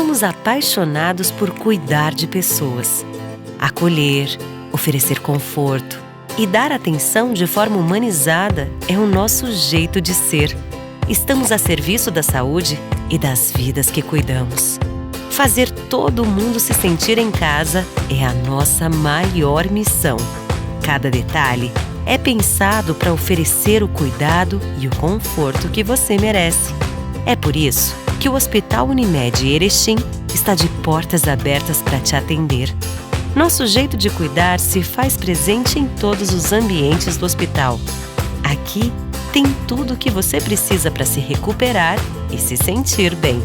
somos apaixonados por cuidar de pessoas. Acolher, oferecer conforto e dar atenção de forma humanizada é o nosso jeito de ser. Estamos a serviço da saúde e das vidas que cuidamos. Fazer todo mundo se sentir em casa é a nossa maior missão. Cada detalhe é pensado para oferecer o cuidado e o conforto que você merece. É por isso que o Hospital Unimed Erechim está de portas abertas para te atender. Nosso jeito de cuidar se faz presente em todos os ambientes do hospital. Aqui tem tudo o que você precisa para se recuperar e se sentir bem.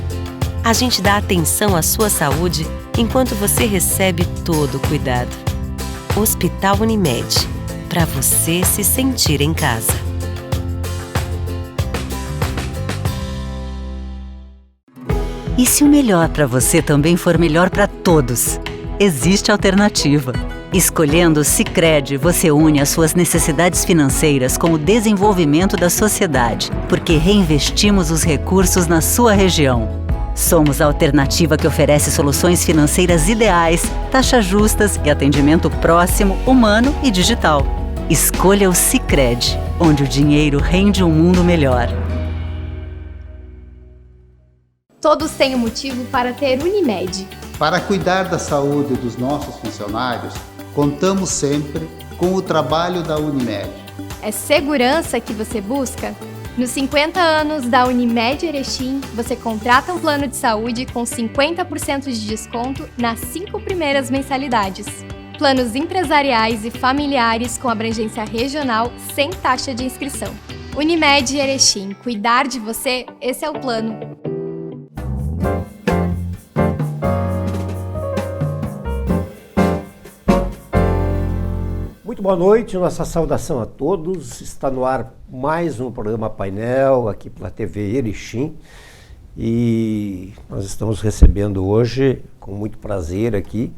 A gente dá atenção à sua saúde enquanto você recebe todo o cuidado. Hospital Unimed, para você se sentir em casa. E se o melhor para você também for melhor para todos? Existe alternativa. Escolhendo o Sicredi, você une as suas necessidades financeiras com o desenvolvimento da sociedade, porque reinvestimos os recursos na sua região. Somos a alternativa que oferece soluções financeiras ideais, taxas justas e atendimento próximo, humano e digital. Escolha o Sicredi, onde o dinheiro rende um mundo melhor. Todos têm um motivo para ter Unimed. Para cuidar da saúde dos nossos funcionários, contamos sempre com o trabalho da Unimed. É segurança que você busca? Nos 50 anos da Unimed Erechim, você contrata um plano de saúde com 50% de desconto nas 5 primeiras mensalidades. Planos empresariais e familiares com abrangência regional sem taxa de inscrição. Unimed Erechim, cuidar de você, esse é o plano. Muito boa noite, nossa saudação a todos. Está no ar mais um programa painel aqui pela TV Erechim e nós estamos recebendo hoje, com muito prazer aqui,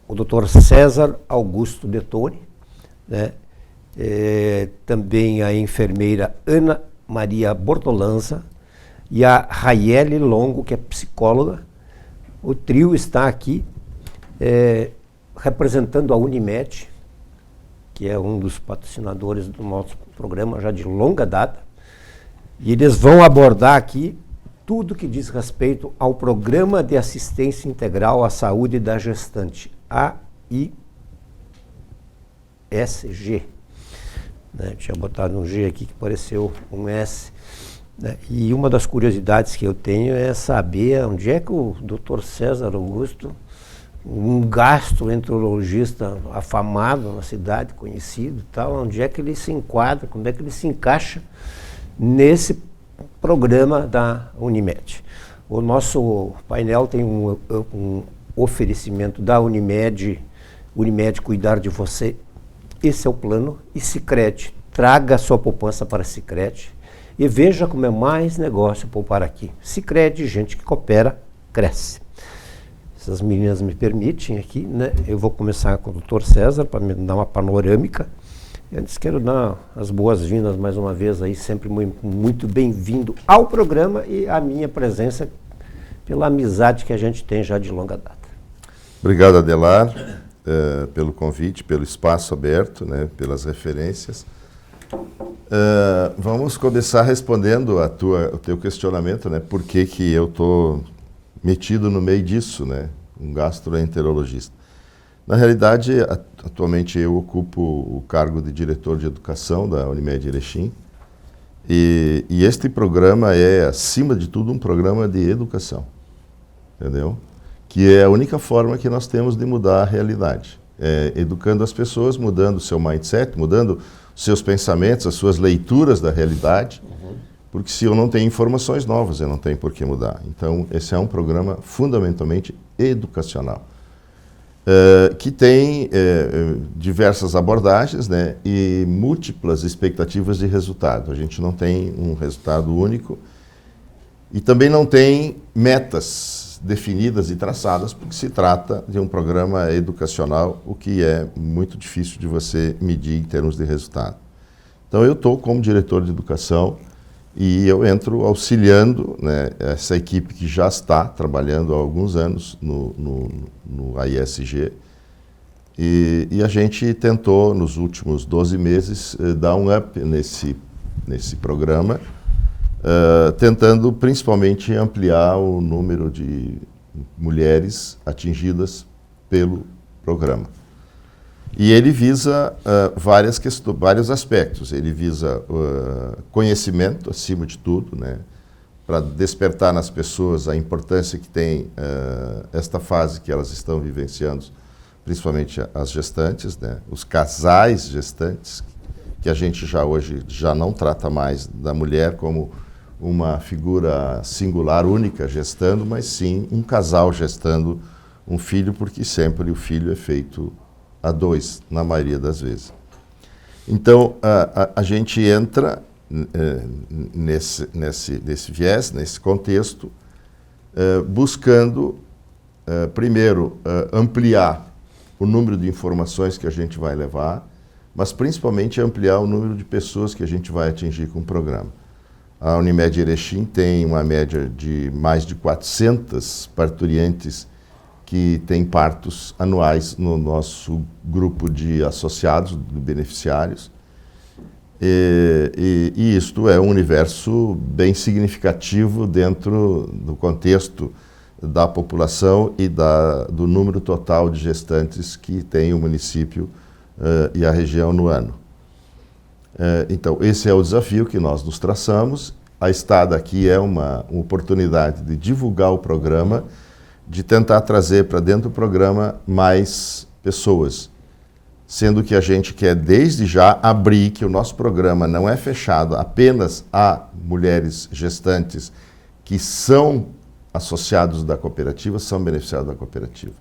o Dr. César Augusto Detoni, né? Também a enfermeira Ana Maria Bortolanza e a Raiele Longo, que é psicóloga. O trio está aqui representando a Unimed, que é um dos patrocinadores do nosso programa já de longa data, e eles vão abordar aqui tudo que diz respeito ao Programa de Assistência Integral à Saúde da Gestante, AISG. Né? Tinha botado um G aqui que pareceu um S. Né? E uma das curiosidades que eu tenho é saber onde é que o Dr. César Augusto, um gastroenterologista afamado na cidade, conhecido e tal, onde é que ele se enquadra, onde é que ele se encaixa nesse programa da Unimed. O nosso painel tem um oferecimento da Unimed Cuidar de Você, esse é o plano, e Sicredi, traga a sua poupança para Sicredi e veja como é mais negócio poupar aqui. Sicredi, gente que coopera, cresce. Se as meninas me permitem aqui, né, eu vou começar com o Dr. César para me dar uma panorâmica. Antes quero dar as boas-vindas mais uma vez aí, sempre muito bem-vindo ao programa e a minha presença pela amizade que a gente tem já de longa data. Obrigado, Adelar, pelo convite, pelo espaço aberto, né, pelas referências. Vamos começar respondendo o teu questionamento, né, por que que eu estou metido no meio disso, né? Um gastroenterologista. Na realidade, atualmente eu ocupo o cargo de diretor de educação da Unimed Erechim e este programa é, acima de tudo, um programa de educação, entendeu? Que é a única forma que nós temos de mudar a realidade. Educando as pessoas, mudando o seu mindset, mudando os seus pensamentos, as suas leituras da realidade. Porque se eu não tenho informações novas, eu não tenho por que mudar. Então, esse é um programa fundamentalmente educacional, que tem diversas abordagens, né, e múltiplas expectativas de resultado. A gente não tem um resultado único e também não tem metas definidas e traçadas, porque se trata de um programa educacional, o que é muito difícil de você medir em termos de resultado. Então, eu estou como diretor de educação e eu entro auxiliando, né, essa equipe que já está trabalhando há alguns anos no AISG, e a gente tentou, nos últimos 12 meses, dar um up nesse programa, tentando principalmente ampliar o número de mulheres atingidas pelo programa. E ele visa vários aspectos. Ele visa conhecimento, acima de tudo, né, para despertar nas pessoas a importância que tem esta fase que elas estão vivenciando, principalmente as gestantes, né, os casais gestantes, que a gente hoje já não trata mais da mulher como uma figura singular, única, gestando, mas sim um casal gestando um filho, porque sempre o filho é feito a dois, na maioria das vezes. Então, a gente entra nesse viés, nesse contexto, buscando, primeiro, ampliar o número de informações que a gente vai levar, mas principalmente ampliar o número de pessoas que a gente vai atingir com o programa. A Unimed Erechim tem uma média de mais de 400 parturientes que têm partos anuais no nosso grupo de associados, de beneficiários. E isto é um universo bem significativo dentro do contexto da população e do número total de gestantes que tem o município e a região no ano. Então, esse é o desafio que nós nos traçamos. A estada aqui é uma oportunidade de divulgar o programa, de tentar trazer para dentro do programa mais pessoas, sendo que a gente quer desde já abrir que o nosso programa não é fechado apenas a mulheres gestantes que são associados da cooperativa, são beneficiados da cooperativa.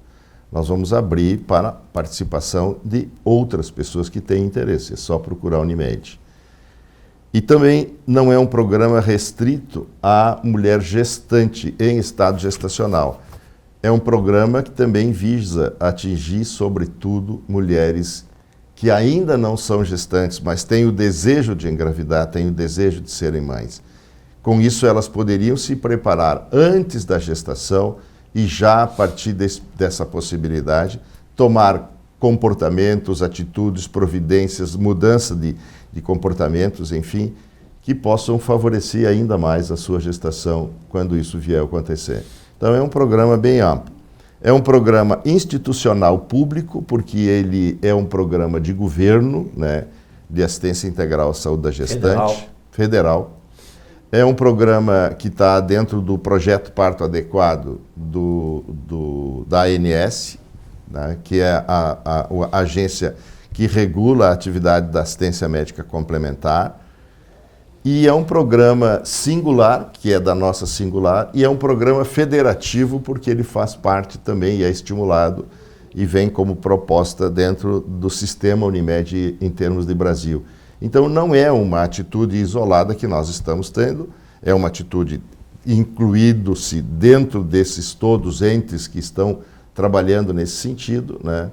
Nós vamos abrir para participação de outras pessoas que têm interesse, é só procurar a Unimed. E também não é um programa restrito à mulher gestante em estado gestacional. É um programa que também visa atingir, sobretudo, mulheres que ainda não são gestantes, mas têm o desejo de engravidar, têm o desejo de serem mães. Com isso, elas poderiam se preparar antes da gestação e já a partir dessa possibilidade, tomar comportamentos, atitudes, providências, mudança de comportamentos, enfim, que possam favorecer ainda mais a sua gestação quando isso vier a acontecer. Então é um programa bem amplo. É um programa institucional público, porque ele é um programa de governo, né, de assistência integral à saúde da gestante, federal. É um programa que está dentro do projeto Parto Adequado da ANS, né, que é a agência que regula a atividade da assistência médica complementar. E é um programa singular, que é da nossa singular, e é um programa federativo, porque ele faz parte também e é estimulado e vem como proposta dentro do sistema Unimed em termos de Brasil. Então não é uma atitude isolada que nós estamos tendo, é uma atitude incluído-se dentro desses todos entes que estão trabalhando nesse sentido, né?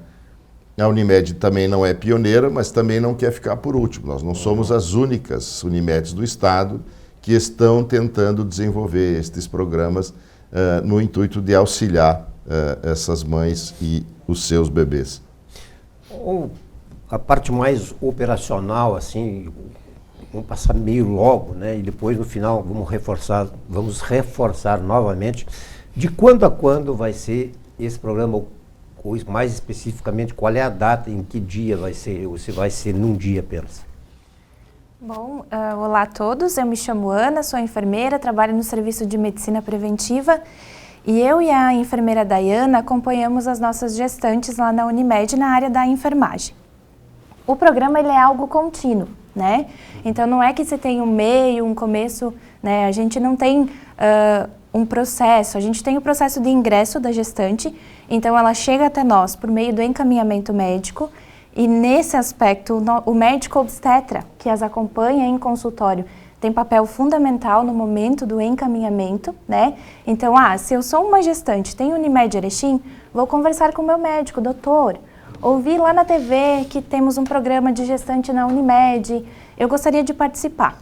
A Unimed também não é pioneira, mas também não quer ficar por último. Nós não somos as únicas Unimeds do Estado que estão tentando desenvolver estes programas no intuito de auxiliar essas mães e os seus bebês. A parte mais operacional, assim, vamos passar meio logo, né? E depois no final vamos reforçar novamente de quando a quando vai ser esse programa, ou mais especificamente, qual é a data, em que dia vai ser, ou se vai ser num dia apenas? Bom, olá a todos, eu me chamo Ana, sou enfermeira, trabalho no Serviço de Medicina Preventiva e eu e a enfermeira Dayana acompanhamos as nossas gestantes lá na Unimed na área da enfermagem. O programa ele é algo contínuo, né? Então não é que você tem um meio, um começo, né? A gente não tem um processo, a gente tem o processo de ingresso da gestante, então ela chega até nós por meio do encaminhamento médico e nesse aspecto o médico obstetra que as acompanha em consultório tem papel fundamental no momento do encaminhamento, né? Então, se eu sou uma gestante, tenho Unimed Erechim, vou conversar com o meu médico, doutor, ouvi lá na TV que temos um programa de gestante na Unimed, eu gostaria de participar.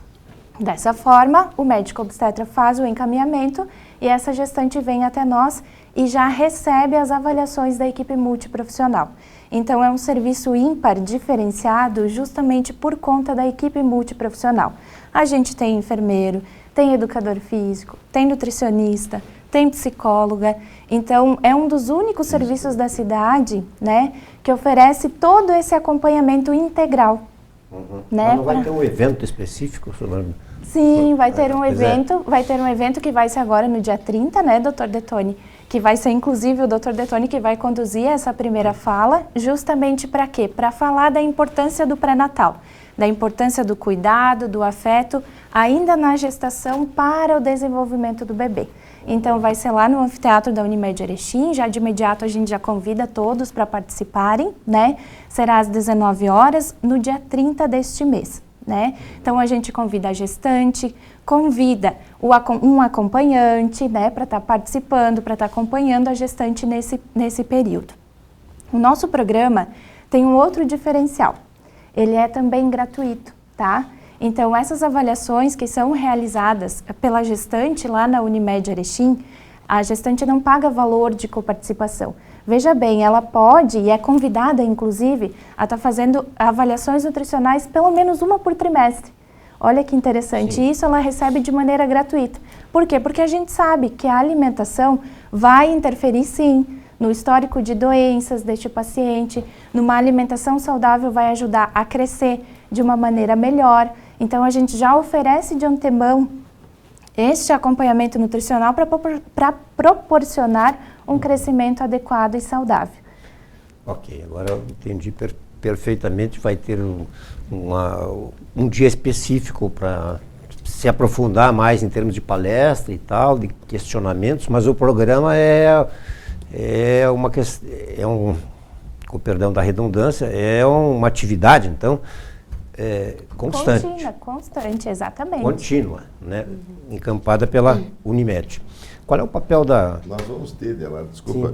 Dessa forma, o médico obstetra faz o encaminhamento e essa gestante vem até nós e já recebe as avaliações da equipe multiprofissional. Então, é um serviço ímpar, diferenciado, justamente por conta da equipe multiprofissional. A gente tem enfermeiro, tem educador físico, tem nutricionista, tem psicóloga. Então, é um dos únicos serviços da cidade, né, que oferece todo esse acompanhamento integral. Né? Mas não vai ter um evento específico sobre... Sim, vai ter um evento que vai ser agora no dia 30, né, Dr. Detoni? Que vai ser inclusive o Dr. Detoni que vai conduzir essa primeira fala, justamente para quê? Para falar da importância do pré-natal, da importância do cuidado, do afeto, ainda na gestação para o desenvolvimento do bebê. Então vai ser lá no anfiteatro da Unimed Erechim, já de imediato a gente já convida todos para participarem, né? Será às 19 horas, no dia 30 deste mês, né? Então a gente convida a gestante, convida um acompanhante, né, para estar participando, para estar acompanhando a gestante nesse período. O nosso programa tem um outro diferencial, ele é também gratuito, tá? Então, essas avaliações que são realizadas pela gestante lá na Unimed Erechim, a gestante não paga valor de coparticipação. Veja bem, ela pode e é convidada, inclusive, a estar fazendo avaliações nutricionais pelo menos uma por trimestre. Olha que interessante. Sim. Isso ela recebe de maneira gratuita. Por quê? Porque a gente sabe que a alimentação vai interferir, sim, no histórico de doenças deste paciente. Numa alimentação saudável vai ajudar a crescer de uma maneira melhor. Então, a gente já oferece de antemão este acompanhamento nutricional para proporcionar um crescimento adequado e saudável. Ok, agora eu entendi perfeitamente. Vai ter um dia específico para se aprofundar mais em termos de palestra e tal, de questionamentos, mas o programa com perdão da redundância, é uma atividade, então, constante. Constante, exatamente. Contínua, né? Encampada pela Unimed. Qual é o papel da... Nós vamos ter,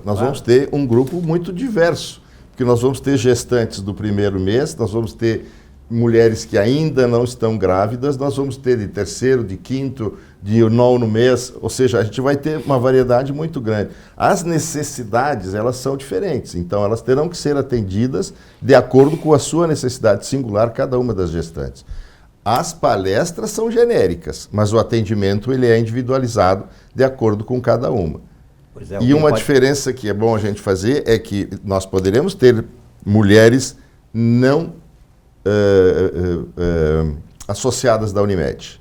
vamos ter um grupo muito diverso, porque nós vamos ter gestantes do primeiro mês, nós vamos ter mulheres que ainda não estão grávidas, nós vamos ter de terceiro, de quinto, de nono mês, ou seja, a gente vai ter uma variedade muito grande. As necessidades, elas são diferentes, então elas terão que ser atendidas de acordo com a sua necessidade singular, cada uma das gestantes. As palestras são genéricas, mas o atendimento ele é individualizado de acordo com cada uma. E uma diferença que é bom a gente fazer é que nós poderemos ter mulheres não associadas da Unimed,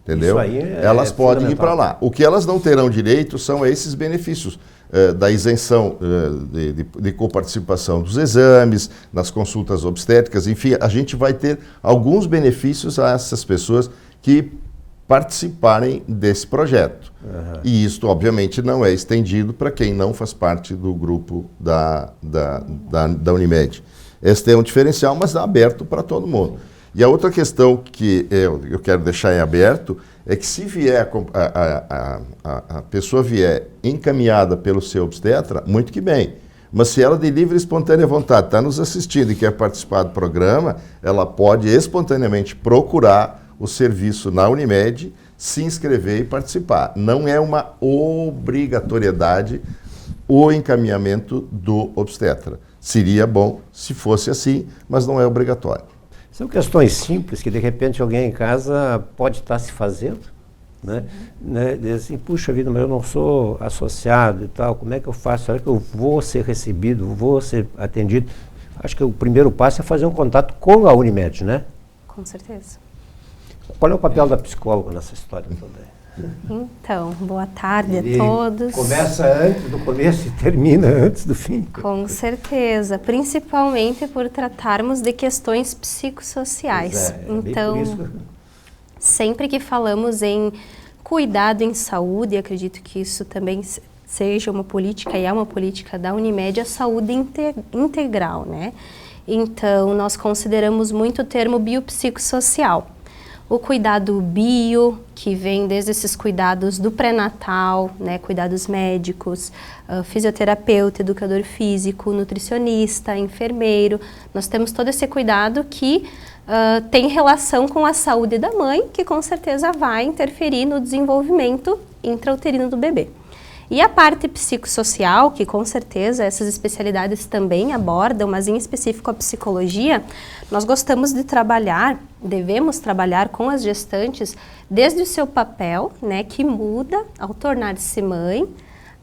entendeu? Isso aí elas podem ir para lá. O que elas não terão direito são esses benefícios da isenção de coparticipação dos exames, nas consultas obstétricas, enfim, a gente vai ter alguns benefícios a essas pessoas que participarem desse projeto. Uhum. E isto, obviamente, não é estendido para quem não faz parte do grupo da Unimed. Este é um diferencial, mas aberto para todo mundo. E a outra questão que eu quero deixar em aberto é que se vier a pessoa vier encaminhada pelo seu obstetra, muito que bem. Mas se ela de livre e espontânea vontade está nos assistindo e quer participar do programa, ela pode espontaneamente procurar o serviço na Unimed, se inscrever e participar. Não é uma obrigatoriedade o encaminhamento do obstetra. Seria bom se fosse assim, mas não é obrigatório. São questões simples que, de repente, alguém em casa pode estar se fazendo, né? Diz assim, puxa vida, mas eu não sou associado e tal, como é que eu faço? Será que eu vou ser recebido, vou ser atendido? Acho que o primeiro passo é fazer um contato com a Unimed, né? Com certeza. Qual é o papel da psicóloga nessa história também? Então, boa tarde a todos. Começa antes do começo e termina antes do fim. Com certeza, principalmente por tratarmos de questões psicossociais. Então, sempre que falamos em cuidado em saúde, acredito que isso também seja uma política e é uma política da Unimed, a saúde integral, né? Então, nós consideramos muito o termo biopsicossocial. o cuidado bio, que vem desde esses cuidados do pré-natal, né, cuidados médicos, fisioterapeuta, educador físico, nutricionista, enfermeiro. Nós temos todo esse cuidado que tem relação com a saúde da mãe, que com certeza vai interferir no desenvolvimento intrauterino do bebê. E a parte psicossocial, que com certeza essas especialidades também abordam, mas em específico a psicologia, nós gostamos de trabalhar, devemos trabalhar com as gestantes desde o seu papel, né, que muda ao tornar-se mãe.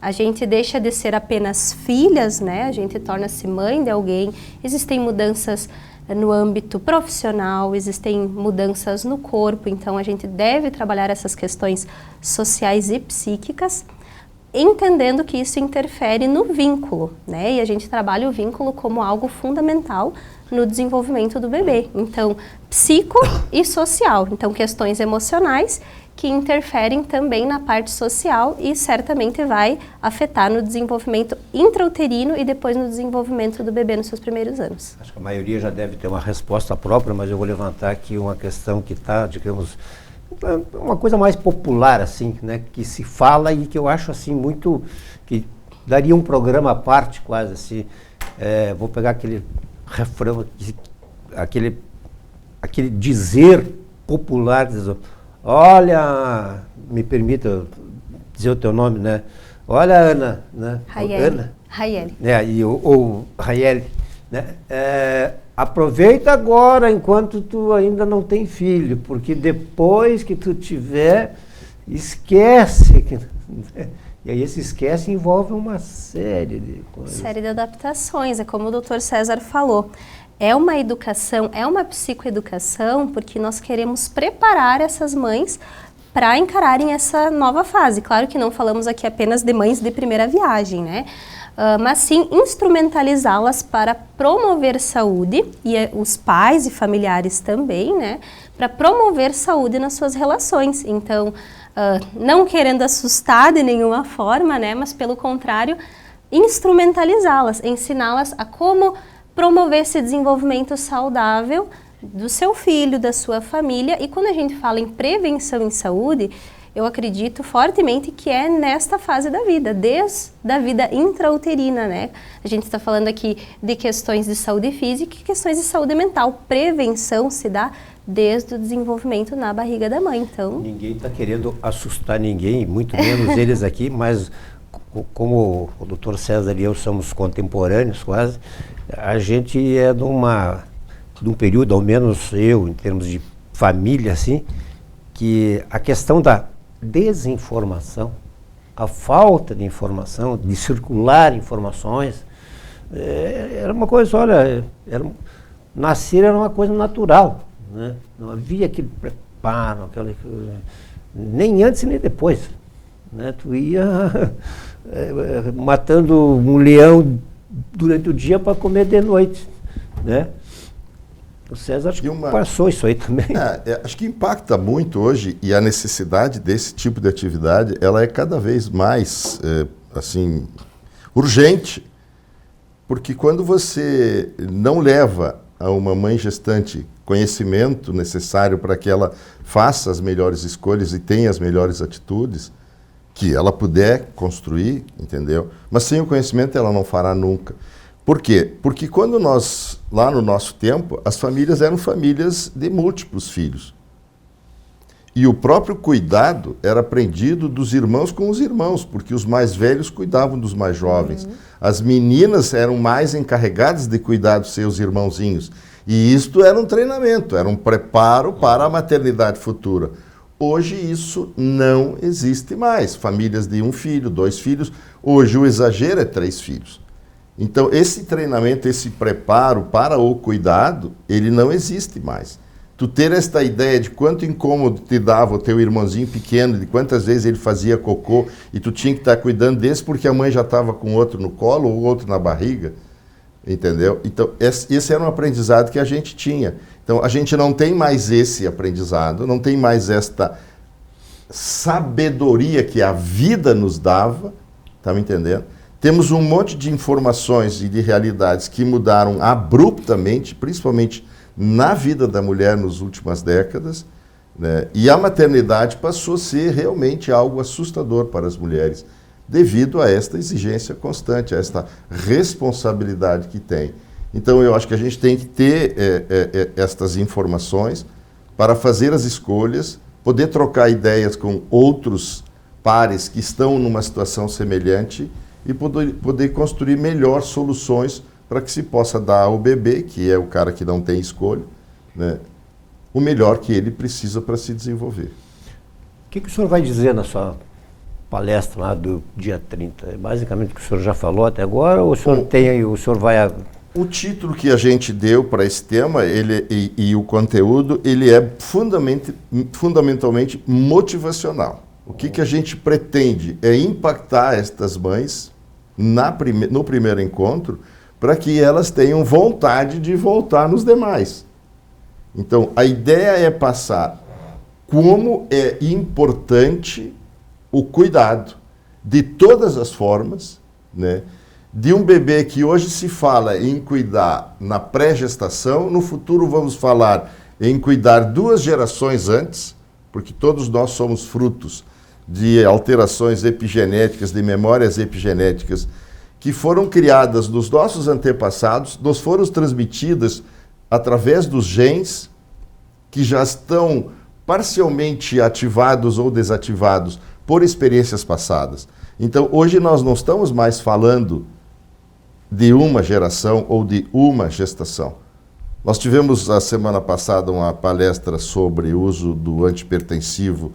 A gente deixa de ser apenas filhas, né, a gente torna-se mãe de alguém. Existem mudanças no âmbito profissional, existem mudanças no corpo, então a gente deve trabalhar essas questões sociais e psíquicas, entendendo que isso interfere no vínculo, né? E a gente trabalha o vínculo como algo fundamental no desenvolvimento do bebê. Então, psico e social. Então, questões emocionais que interferem também na parte social e certamente vai afetar no desenvolvimento intrauterino e depois no desenvolvimento do bebê nos seus primeiros anos. Acho que a maioria já deve ter uma resposta própria, mas eu vou levantar aqui uma questão que está, digamos, uma coisa mais popular, assim, né, que se fala e que eu acho, assim, muito, que daria um programa à parte, quase, assim. Vou pegar aquele refrão, aquele dizer popular, diz, olha, me permita dizer o teu nome, né? Olha, Ana, né? Raiele. Ou Raiele, né? Aproveita agora enquanto tu ainda não tem filho, porque depois que tu tiver, esquece. E aí esse esquece envolve uma série de coisas. Série de adaptações, é como o Dr. César falou. É uma educação, é uma psicoeducação, porque nós queremos preparar essas mães para encararem essa nova fase. Claro que não falamos aqui apenas de mães de primeira viagem, né? Mas sim instrumentalizá-las para promover saúde, e os pais e familiares também, né? Para promover saúde nas suas relações. Então, não querendo assustar de nenhuma forma, né? Mas pelo contrário, instrumentalizá-las, ensiná-las a como promover esse desenvolvimento saudável do seu filho, da sua família. E quando a gente fala em prevenção em saúde, eu acredito fortemente que é nesta fase da vida, desde a vida intrauterina, né? A gente está falando aqui de questões de saúde física e questões de saúde mental. Prevenção se dá desde o desenvolvimento na barriga da mãe, então... Ninguém está querendo assustar ninguém, muito menos eles aqui, mas como o Dr. César e eu somos contemporâneos quase, a gente é de um período, ao menos eu, em termos de família, assim, que a questão da desinformação, a falta de informação, de circular informações, era uma coisa, olha, nascer era uma coisa natural, né? Não havia aquele preparo, nem antes nem depois, né? Tu ia matando um leão durante o dia para comer de noite, né? O César acho que passou isso aí também. Acho que impacta muito hoje, e a necessidade desse tipo de atividade, ela é cada vez mais, assim, urgente, porque quando você não leva a uma mãe gestante conhecimento necessário para que ela faça as melhores escolhas e tenha as melhores atitudes, que ela puder construir, entendeu? Mas sem o conhecimento ela não fará nunca. Por quê? Porque quando nós, lá no nosso tempo, as famílias eram famílias de múltiplos filhos. E o próprio cuidado era aprendido dos irmãos com os irmãos, porque os mais velhos cuidavam dos mais jovens. As meninas eram mais encarregadas de cuidar dos seus irmãozinhos. E isto era um treinamento, era um preparo para a maternidade futura. Hoje isso não existe mais. Famílias de 1 filho, 2 filhos. Hoje o exagero é 3 filhos. Então, esse treinamento, esse preparo para o cuidado, ele não existe mais. Tu ter esta ideia de quanto incômodo te dava o teu irmãozinho pequeno, de quantas vezes ele fazia cocô, e tu tinha que estar cuidando desse porque a mãe já estava com outro no colo ou outro na barriga, entendeu? Então, esse era um aprendizado que a gente tinha. Então, a gente não tem mais esse aprendizado, não tem mais esta sabedoria que a vida nos dava, tá me entendendo? Temos um monte de informações e de realidades que mudaram abruptamente, principalmente na vida da mulher nas últimas décadas, né? E a maternidade passou a ser realmente algo assustador para as mulheres, devido a esta exigência constante, a esta responsabilidade que tem. Então, eu acho que a gente tem que ter estas informações para fazer as escolhas, poder trocar ideias com outros pares que estão numa situação semelhante e poder construir melhor soluções para que se possa dar ao bebê, que é o cara que não tem escolha, né, o melhor que ele precisa para se desenvolver. O que o senhor vai dizer na sua palestra lá do dia 30? Basicamente o que o senhor já falou até agora, ou o senhor vai... O título que a gente deu para esse tema e o conteúdo, ele é fundamentalmente motivacional. O que a gente pretende é impactar estas mães no primeiro encontro para que elas tenham vontade de voltar nos demais. Então, a ideia é passar como é importante o cuidado de todas as formas, né? De um bebê que hoje se fala em cuidar na pré-gestação, no futuro vamos falar em cuidar 2 gerações antes, porque todos nós somos frutos de alterações epigenéticas, de memórias epigenéticas, que foram criadas nos nossos antepassados, nos foram transmitidas através dos genes, que já estão parcialmente ativados ou desativados por experiências passadas. Então, hoje nós não estamos mais falando de uma geração ou de uma gestação. Nós tivemos a semana passada uma palestra sobre o uso do antipertensivo,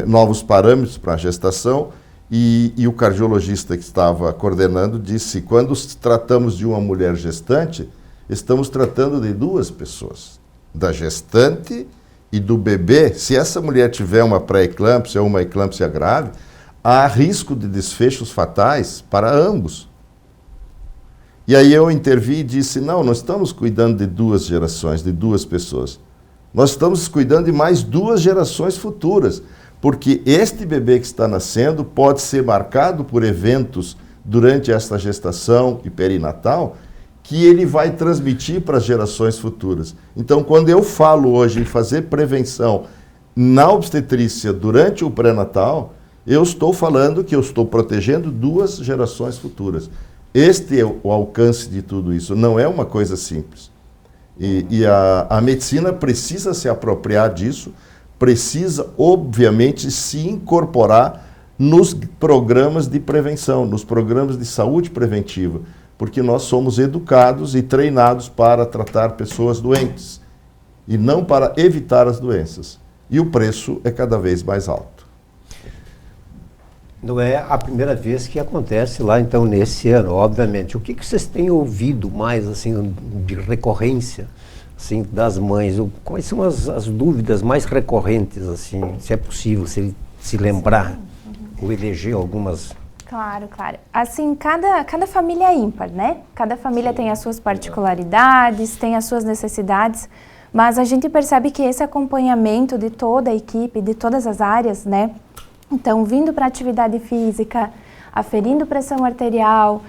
novos parâmetros para a gestação, e o cardiologista que estava coordenando disse: quando tratamos de uma mulher gestante, estamos tratando de 2 pessoas, da gestante e do bebê. Se essa mulher tiver uma pré-eclâmpsia ou uma eclâmpsia grave, há risco de desfechos fatais para ambos. E aí eu intervi e disse: não estamos cuidando de 2 gerações, de 2 pessoas. Nós estamos cuidando de mais 2 gerações futuras, porque este bebê que está nascendo pode ser marcado por eventos durante esta gestação e perinatal que ele vai transmitir para as gerações futuras. Então, quando eu falo hoje em fazer prevenção na obstetrícia durante o pré-natal, eu estou falando que eu estou protegendo 2 gerações futuras. Este é o alcance de tudo isso, não é uma coisa simples. E a medicina precisa se apropriar disso, precisa, obviamente, se incorporar nos programas de prevenção, nos programas de saúde preventiva, porque nós somos educados e treinados para tratar pessoas doentes e não para evitar as doenças. E o preço é cada vez mais alto. Não é a primeira vez que acontece lá, então, nesse ano, obviamente. O que vocês têm ouvido mais, assim, de recorrência, assim, das mães? Quais são as dúvidas mais recorrentes, assim, se é possível se lembrar ou eleger algumas? Claro. Assim, cada família é ímpar, né? Cada família tem as suas particularidades, tem as suas necessidades, mas a gente percebe que esse acompanhamento de toda a equipe, de todas as áreas, né? Então, vindo para a atividade física, aferindo pressão arterial,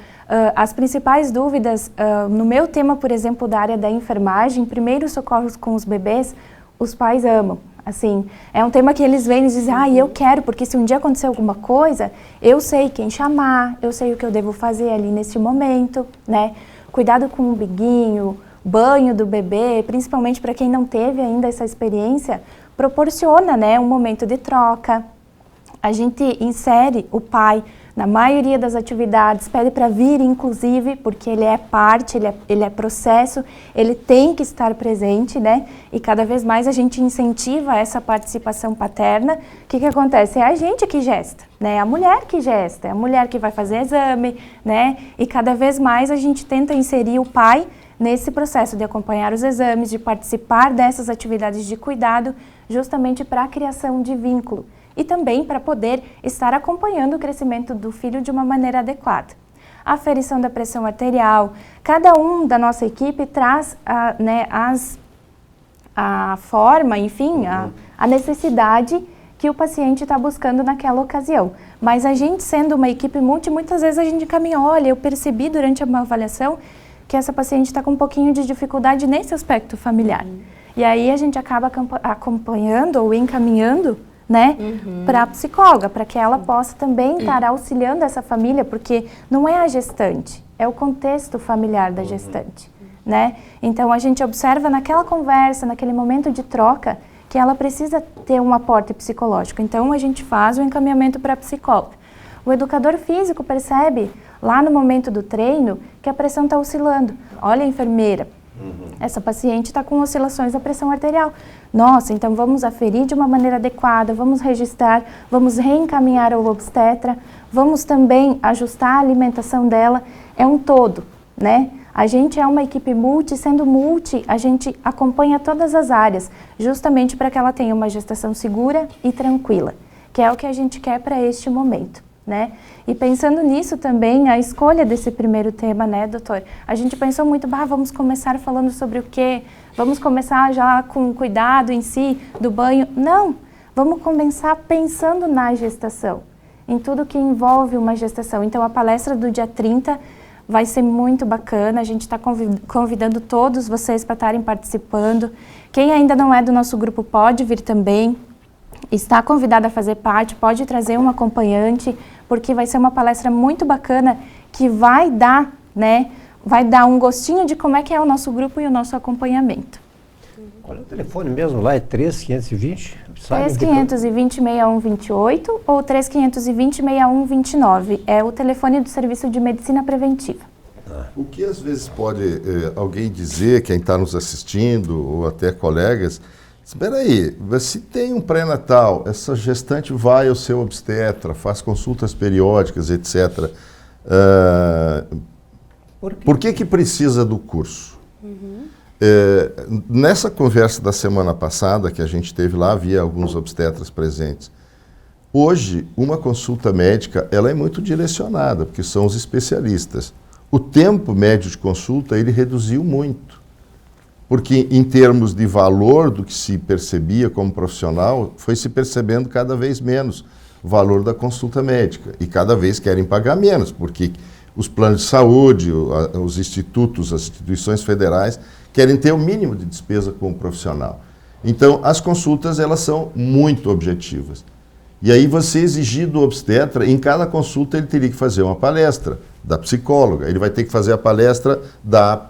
as principais dúvidas, no meu tema, por exemplo, da área da enfermagem, primeiros socorros com os bebês, os pais amam. Assim, é um tema que eles vêm e dizem: eu quero, porque se um dia acontecer alguma coisa, eu sei quem chamar, eu sei o que eu devo fazer ali nesse momento, né? Cuidado com o umbiguinho, banho do bebê, principalmente para quem não teve ainda essa experiência, proporciona, né, um momento de troca. A gente insere o pai na maioria das atividades, pede para vir, inclusive, porque ele é parte, ele é processo, ele tem que estar presente, né? E cada vez mais a gente incentiva essa participação paterna. O que acontece? É a gente que gesta, né? É a mulher que gesta, é a mulher que vai fazer exame, né? E cada vez mais a gente tenta inserir o pai nesse processo de acompanhar os exames, de participar dessas atividades de cuidado, justamente para a criação de vínculo. E também para poder estar acompanhando o crescimento do filho de uma maneira adequada. A aferição da pressão arterial, cada um da nossa equipe traz a forma, enfim, a necessidade que o paciente está buscando naquela ocasião. Mas a gente, sendo uma equipe muitas vezes a gente caminha: olha, eu percebi durante uma avaliação que essa paciente está com um pouquinho de dificuldade nesse aspecto familiar. E aí a gente acaba acompanhando ou encaminhando, né, para a psicóloga, para que ela possa também estar auxiliando essa família, porque não é a gestante, é o contexto familiar da gestante, né? Então a gente observa naquela conversa, naquele momento de troca, que ela precisa ter um aporte psicológico. Então a gente faz o encaminhamento para a psicóloga. O educador físico percebe lá no momento do treino que a pressão está oscilando. Olha, enfermeira, essa paciente está com oscilações da pressão arterial. Nossa, então vamos aferir de uma maneira adequada, vamos registrar, vamos reencaminhar ao obstetra, vamos também ajustar a alimentação dela. É um todo, né? A gente é uma equipe multi, sendo multi, a gente acompanha todas as áreas, justamente para que ela tenha uma gestação segura e tranquila, que é o que a gente quer para este momento, né? E pensando nisso também, a escolha desse primeiro tema, né, doutor? A gente pensou muito, vamos começar falando sobre o quê? Vamos começar já com cuidado em si, do banho? Não, vamos começar pensando na gestação, em tudo que envolve uma gestação. Então, a palestra do dia 30 vai ser muito bacana, a gente está convidando todos vocês para estarem participando. Quem ainda não é do nosso grupo pode vir também, está convidado a fazer parte, pode trazer um acompanhante, porque vai ser uma palestra muito bacana que vai dar, né, vai dar um gostinho de como é que é o nosso grupo e o nosso acompanhamento. Qual é o telefone mesmo lá? É 3520? 3520-6128 ou 3520-6129. É o telefone do Serviço de Medicina Preventiva. O que às vezes pode alguém dizer, quem está nos assistindo, ou até colegas, espera aí, se tem um pré-natal, essa gestante vai ao seu obstetra, faz consultas periódicas, etc. Por que precisa do curso? Nessa conversa da semana passada, que a gente teve lá, havia alguns obstetras presentes. Hoje, uma consulta médica, ela é muito direcionada, porque são os especialistas. O tempo médio de consulta, ele reduziu muito. Porque em termos de valor do que se percebia como profissional, foi se percebendo cada vez menos o valor da consulta médica. E cada vez querem pagar menos, porque os planos de saúde, os institutos, as instituições federais, querem ter o mínimo de despesa com o profissional. Então, as consultas, elas são muito objetivas. E aí você exigir do obstetra, em cada consulta ele teria que fazer uma palestra da psicóloga, ele vai ter que fazer a palestra da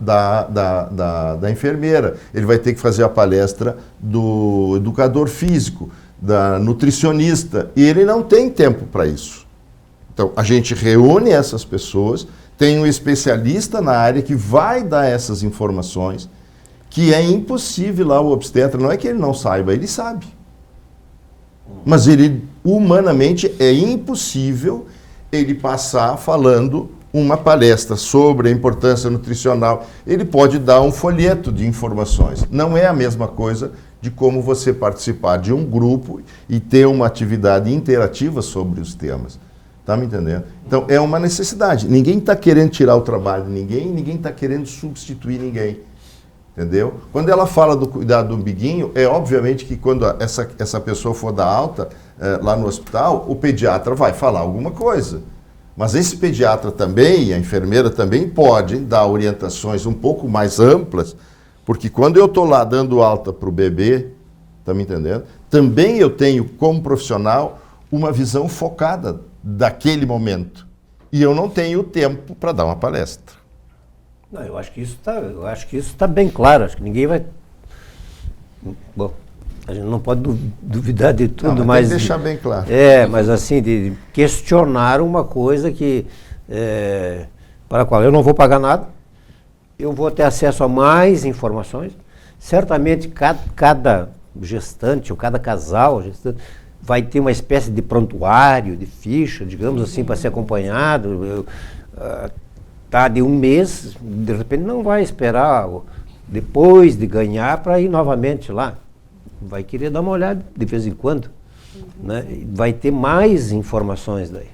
enfermeira, ele vai ter que fazer a palestra do educador físico, da nutricionista, e ele não tem tempo para isso. Então, a gente reúne essas pessoas, tem um especialista na área que vai dar essas informações, que é impossível lá o obstetra, não é que ele não saiba, ele sabe. Mas ele, humanamente, é impossível ele passar falando uma palestra sobre a importância nutricional. Ele pode dar um folheto de informações. Não é a mesma coisa de como você participar de um grupo e ter uma atividade interativa sobre os temas. Está me entendendo? Então, é uma necessidade. Ninguém está querendo tirar o trabalho de ninguém está querendo substituir ninguém. Entendeu? Quando ela fala do cuidado do umbiguinho, é obviamente que quando essa pessoa for dar alta lá no hospital, o pediatra vai falar alguma coisa. Mas esse pediatra também, e a enfermeira também, podem dar orientações um pouco mais amplas, porque quando eu estou lá dando alta para o bebê, está me entendendo? Também eu tenho, como profissional, uma visão focada daquele momento. E eu não tenho tempo para dar uma palestra. Não, eu acho que isso está bem claro. Acho que ninguém vai. Bom, a gente não pode duvidar de tudo, não, mas tem que deixar bem claro. Mas assim, de questionar uma coisa que para a qual eu não vou pagar nada, eu vou ter acesso a mais informações. Certamente cada gestante ou cada casal vai ter uma espécie de prontuário, de ficha, digamos assim, para ser acompanhado. Tá de um mês, de repente não vai esperar depois de ganhar para ir novamente lá. Vai querer dar uma olhada de vez em quando, né? Vai ter mais informações daí.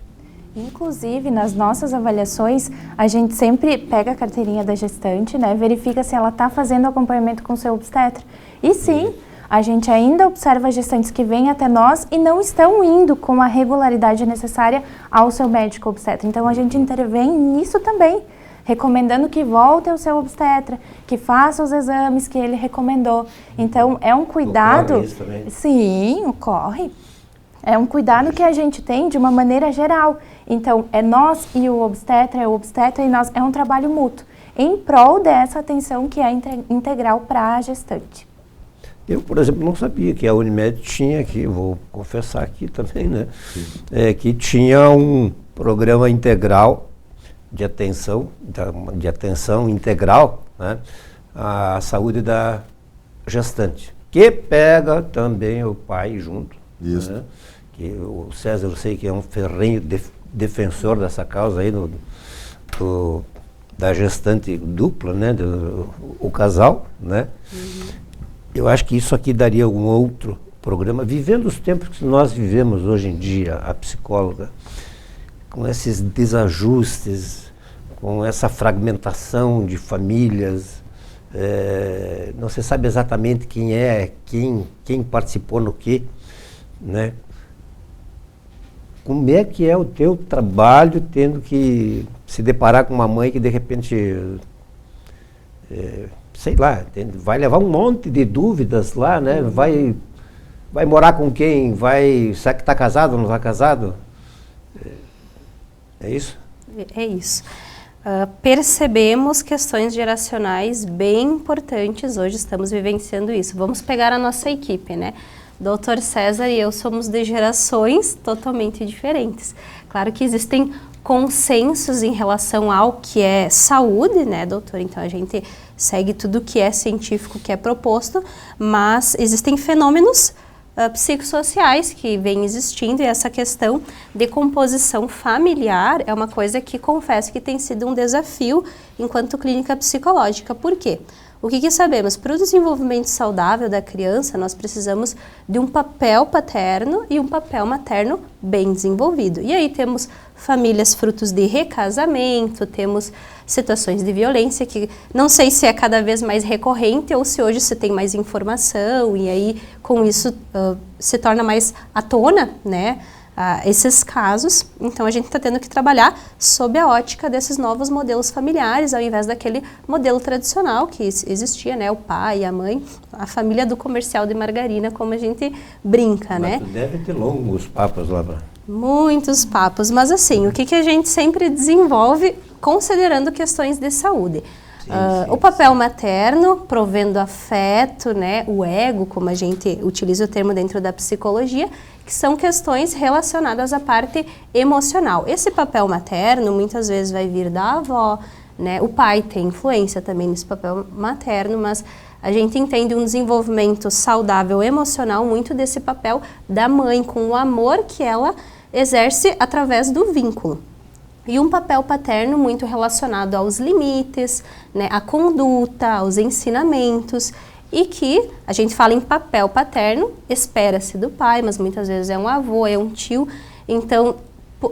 Inclusive, nas nossas avaliações, a gente sempre pega a carteirinha da gestante, né? Verifica se ela está fazendo acompanhamento com o seu obstetra. E sim, a gente ainda observa gestantes que vêm até nós e não estão indo com a regularidade necessária ao seu médico obstetra. Então, a gente intervém nisso também. recomendando que volte ao seu obstetra, que faça os exames que ele recomendou. Então, é um cuidado... Ocorre isso também? Sim, ocorre. É um cuidado que a gente tem de uma maneira geral. Então, é nós e o obstetra e nós, é um trabalho mútuo, em prol dessa atenção que é integral para a gestante. Eu, por exemplo, não sabia que a Unimed tinha aqui, vou confessar aqui também, né? Que tinha um programa integral de atenção integral, né? À saúde da gestante, que pega também o pai junto. Isso. Né? Que o César, eu sei que é um ferrenho defensor dessa causa aí, da gestante dupla, né? O casal, né? Eu acho que isso aqui daria um outro programa, vivendo os tempos que nós vivemos hoje em dia, a psicóloga, com esses desajustes, com essa fragmentação de famílias, não se sabe exatamente quem participou no quê, né? Como é que é o teu trabalho tendo que se deparar com uma mãe que de repente, sei lá, vai levar um monte de dúvidas lá, né? Vai morar com quem? Será que está casado ou não está casado? É isso? É isso. Percebemos questões geracionais bem importantes, hoje estamos vivenciando isso. Vamos pegar a nossa equipe, né? Dr. César e eu somos de gerações totalmente diferentes. Claro que existem consensos em relação ao que é saúde, né, doutor? Então a gente segue tudo que é científico, que é proposto, mas existem fenômenos psicossociais que vêm existindo, e essa questão de composição familiar é uma coisa que confesso que tem sido um desafio enquanto clínica psicológica. Por quê? O que sabemos? Para o desenvolvimento saudável da criança, nós precisamos de um papel paterno e um papel materno bem desenvolvido. E aí temos famílias frutos de recasamento, temos situações de violência que não sei se é cada vez mais recorrente ou se hoje se tem mais informação e aí com isso se torna mais à tona, né? Esses casos, então a gente está tendo que trabalhar sob a ótica desses novos modelos familiares, ao invés daquele modelo tradicional que existia, né, o pai, a mãe, a família do comercial de margarina, como a gente brinca, né? Mas deve ter longos papos lá. Muitos papos, mas assim, o que a gente sempre desenvolve considerando questões de saúde? O papel materno, provendo afeto, né, o ego, como a gente utiliza o termo dentro da psicologia, que são questões relacionadas à parte emocional. Esse papel materno muitas vezes vai vir da avó, né, o pai tem influência também nesse papel materno, mas a gente entende um desenvolvimento saudável emocional muito desse papel da mãe, com o amor que ela exerce através do vínculo. E um papel paterno muito relacionado aos limites, né, à conduta, aos ensinamentos, e que a gente fala em papel paterno, espera-se do pai, mas muitas vezes é um avô, é um tio. Então,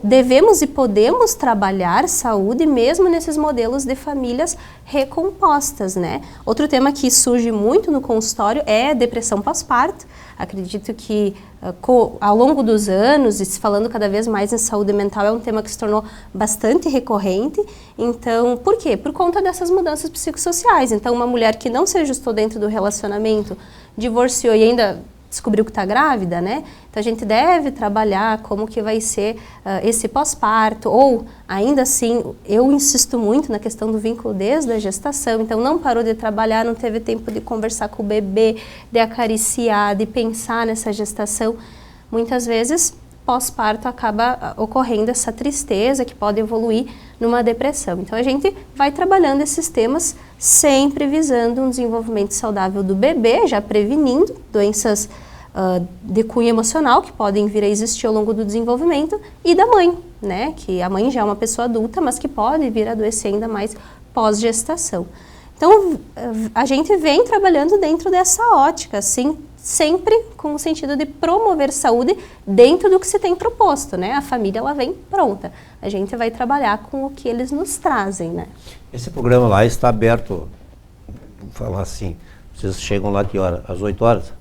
devemos e podemos trabalhar saúde mesmo nesses modelos de famílias recompostas, né? Outro tema que surge muito no consultório é a depressão pós-parto. Acredito que ao longo dos anos, e se falando cada vez mais em saúde mental, é um tema que se tornou bastante recorrente. Então, por quê? Por conta dessas mudanças psicossociais. Então, uma mulher que não se ajustou dentro do relacionamento, divorciou e ainda descobriu que está grávida, né? Então a gente deve trabalhar como que vai ser esse pós-parto, ou ainda assim, eu insisto muito na questão do vínculo desde a gestação, então não parou de trabalhar, não teve tempo de conversar com o bebê, de acariciar, de pensar nessa gestação. Muitas vezes, pós-parto acaba ocorrendo essa tristeza que pode evoluir numa depressão. Então a gente vai trabalhando esses temas sempre visando um desenvolvimento saudável do bebê, já prevenindo doenças de cunho emocional que podem vir a existir ao longo do desenvolvimento, e da mãe, né, que a mãe já é uma pessoa adulta, mas que pode vir a adoecer ainda mais pós-gestação. Então a gente vem trabalhando dentro dessa ótica, assim, sempre com o sentido de promover saúde dentro do que se tem proposto, né? A família, ela vem pronta. A gente vai trabalhar com o que eles nos trazem, né? Esse programa lá está aberto, vou falar assim, vocês chegam lá que hora? Às 8 horas?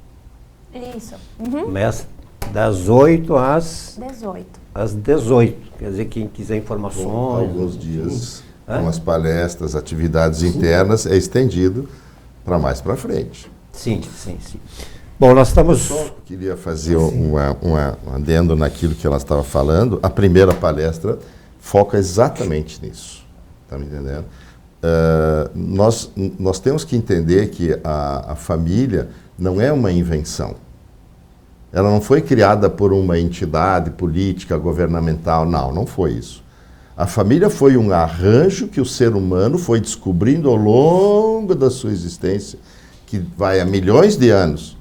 Isso. Começa das 8 às 18. Às 18. Quer dizer, quem quiser informações... Alguns dias com as palestras, atividades internas, é estendido para mais para frente. Sim. Bom, nós estamos... Eu só queria fazer um adendo naquilo que ela estava falando. A primeira palestra foca exatamente nisso. Está me entendendo? Nós temos que entender que a família não é uma invenção. Ela não foi criada por uma entidade política, governamental. Não foi isso. A família foi um arranjo que o ser humano foi descobrindo ao longo da sua existência, que vai há milhões de anos.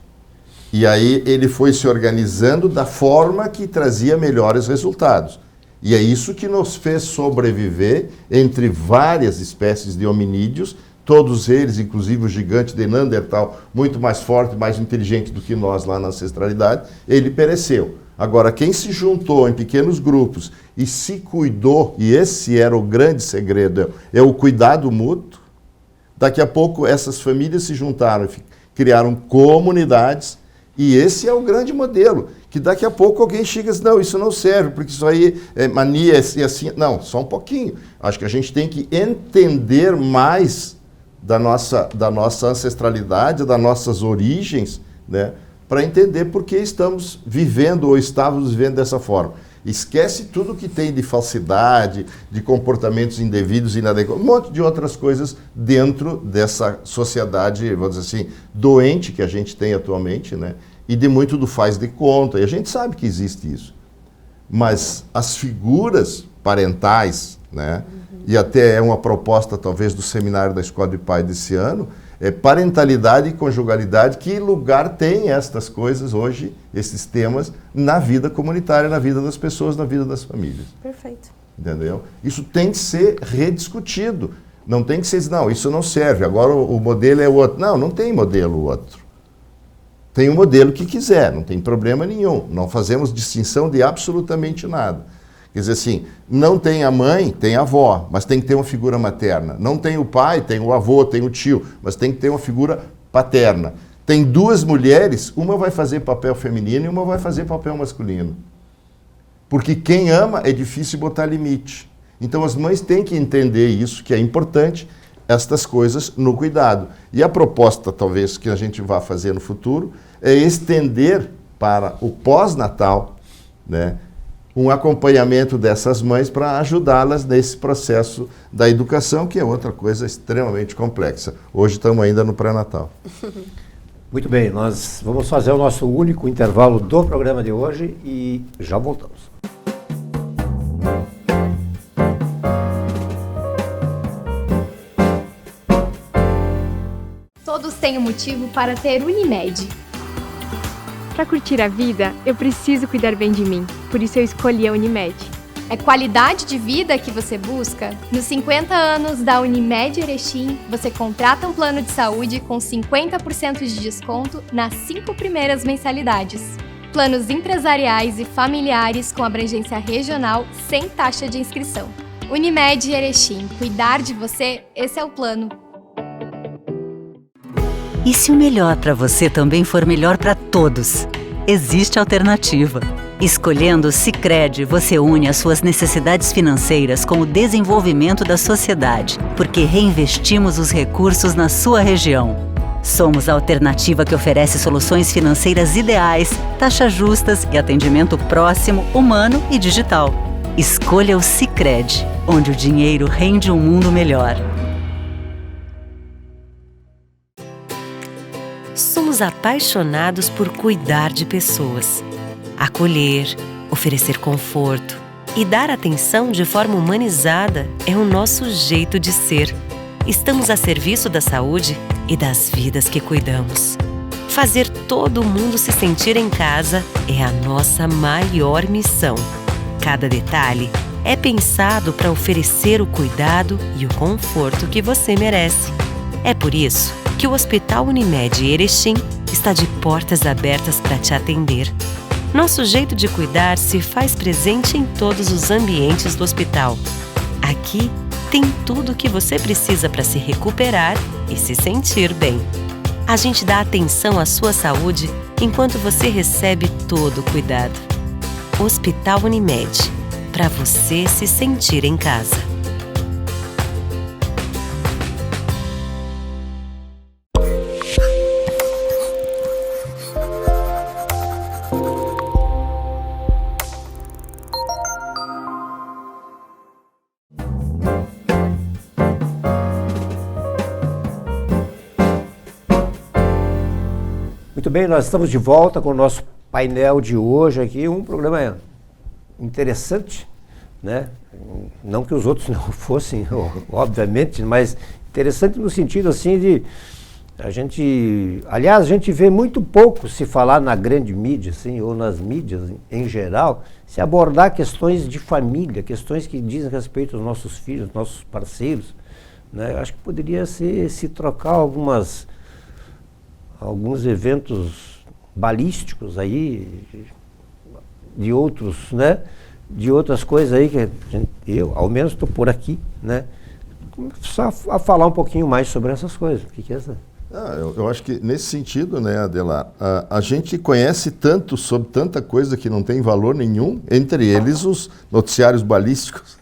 E aí ele foi se organizando da forma que trazia melhores resultados. E é isso que nos fez sobreviver entre várias espécies de hominídeos, todos eles, inclusive o gigante de Neandertal, muito mais forte, mais inteligente do que nós lá na ancestralidade, ele pereceu. Agora, quem se juntou em pequenos grupos e se cuidou, e esse era o grande segredo, é o cuidado mútuo, daqui a pouco essas famílias se juntaram, criaram comunidades, e esse é o grande modelo, que daqui a pouco alguém chega e diz, não, isso não serve, porque isso aí é mania e assim. Não, só um pouquinho. Acho que a gente tem que entender mais da nossa ancestralidade, das nossas origens, né, para entender por que estamos vivendo ou estávamos vivendo dessa forma. Esquece tudo que tem de falsidade, de comportamentos indevidos, inadequados, um monte de outras coisas dentro dessa sociedade, vamos dizer assim, doente que a gente tem atualmente, né? E de muito do faz de conta, e a gente sabe que existe isso. Mas as figuras parentais, né? E até é uma proposta talvez do seminário da Escola de Pai desse ano, parentalidade e conjugalidade, que lugar tem estas coisas hoje, esses temas, na vida comunitária, na vida das pessoas, na vida das famílias. Perfeito. Entendeu? Isso tem que ser rediscutido. Não tem que ser, não, isso não serve, agora o modelo é o outro. Não tem modelo outro. Tem o modelo que quiser, não tem problema nenhum. Não fazemos distinção de absolutamente nada. Quer dizer assim, não tem a mãe, tem a avó, mas tem que ter uma figura materna. Não tem o pai, tem o avô, tem o tio, mas tem que ter uma figura paterna. Tem duas mulheres, uma vai fazer papel feminino e uma vai fazer papel masculino. Porque quem ama é difícil botar limite. Então as mães têm que entender isso, que é importante, estas coisas no cuidado. E a proposta, talvez, que a gente vá fazer no futuro, é estender para o pós-natal, né, um acompanhamento dessas mães para ajudá-las nesse processo da educação, que é outra coisa extremamente complexa. Hoje estamos ainda no pré-natal. Muito bem, nós vamos fazer o nosso único intervalo do programa de hoje e já voltamos. Todos têm um motivo para ter Unimed. Para curtir a vida, eu preciso cuidar bem de mim, por isso eu escolhi a Unimed. É qualidade de vida que você busca? Nos 50 anos da Unimed Erechim, você contrata um plano de saúde com 50% de desconto nas 5 primeiras mensalidades. Planos empresariais e familiares com abrangência regional sem taxa de inscrição. Unimed Erechim, cuidar de você, esse é o plano. E se o melhor para você também for melhor para todos? Existe alternativa. Escolhendo o Sicredi, você une as suas necessidades financeiras com o desenvolvimento da sociedade, porque reinvestimos os recursos na sua região. Somos a alternativa que oferece soluções financeiras ideais, taxas justas e atendimento próximo, humano e digital. Escolha o Sicredi, onde o dinheiro rende um mundo melhor. Somos apaixonados por cuidar de pessoas, acolher, oferecer conforto e dar atenção de forma humanizada é o nosso jeito de ser. Estamos a serviço da saúde e das vidas que cuidamos. Fazer todo mundo se sentir em casa é a nossa maior missão. Cada detalhe é pensado para oferecer o cuidado e o conforto que você merece. É por isso que o Hospital Unimed Erechim está de portas abertas para te atender. Nosso jeito de cuidar se faz presente em todos os ambientes do hospital. Aqui tem tudo o que você precisa para se recuperar e se sentir bem. A gente dá atenção à sua saúde enquanto você recebe todo o cuidado. Hospital Unimed, para você se sentir em casa. bem, nós estamos de volta com o nosso painel de hoje aqui, um programa interessante, né? Não que os outros não fossem, obviamente, mas interessante no sentido assim de a gente vê muito pouco se falar na grande mídia, assim, ou nas mídias em geral, se abordar questões de família, questões que dizem respeito aos nossos filhos, nossos parceiros, né? Eu acho que poderia se trocar alguns eventos balísticos aí, de outros, né? De outras coisas aí que eu, ao menos, estou por aqui, né? Começar a falar um pouquinho mais sobre essas coisas. O que é essa? Eu acho que nesse sentido, né, Adelar, a gente conhece tanto sobre tanta coisa que não tem valor nenhum, entre eles os noticiários balísticos,